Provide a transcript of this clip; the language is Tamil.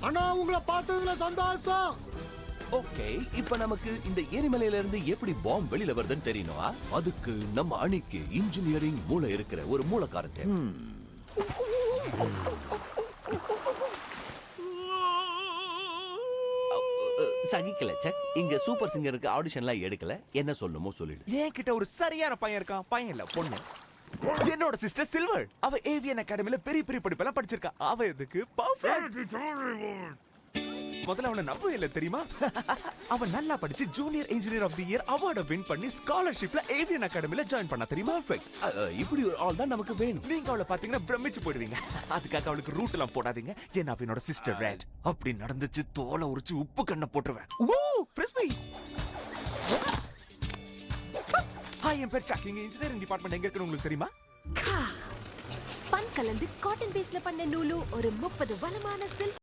அண்ணா உங்களை பார்த்ததுல சந்தோஷம். ஓகே, இப்ப நமக்கு இந்த எரிமலையில இருந்து எப்படி பாம் வெளியில வருதுன்னு தெரியணுமா? அதுக்கு நம்ம அணிக்கு இன்ஜினியரிங் மூளை இருக்கிற ஒரு மூலக்காரன் தேவை. சகிக்கல சக். இங்க சூப்பர் சிங்கருக்கு ஆடிஷன்லாம் எடுக்கல. என்ன சொல்லணுமோ சொல்லிடு. என் கிட்ட ஒரு சரியான பையன் இருக்கான். பையன் இல்ல, பொண்ணு. என்னோட சிஸ்டர் சில்வர். அவ ஏவியன் அகாடமில பெரிய பெரிய படிப்பெல்லாம் படிச்சிருக்கா. அவ எதுக்கு பர்ஃபெக்ட். முதல்ல அவனை நம்பவே இல்ல தெரியுமா? அவன் நல்லா படிச்சு junior engineer of the year அவார்டை வின் பண்ணி ஸ்காலர்ஷிப்ல ஏவியன் அகாடமில ஜாயின் பண்ணா தெரியுமா? இப்படி ஒரு ஆள் தான் நமக்கு வேணும். நீங்க அவளை பாத்தீங்கன்னா பிரமிச்சு போயிடுவீங்க. அதுக்காக அவளுக்கு ரூட் எல்லாம் போடாதீங்க. ஏன்னா அவனோட சிஸ்டர் ரெட். அப்படி நடந்துச்சு தோலை உரிச்சு உப்பு கண்ணை போட்டுருவேன். ஓ பிரிஸ்பி. ஹாய், என் பேர் சாக். இங்க இன்ஜினியரிங் டிபார்ட்மெண்ட் எங்க இருக்குன்னு உங்களுக்கு தெரியுமா? ஸ்பன் கலந்து காட்டன் பேஸ்ல பண்ண நூலு ஒரு 30 வளமான சில்க்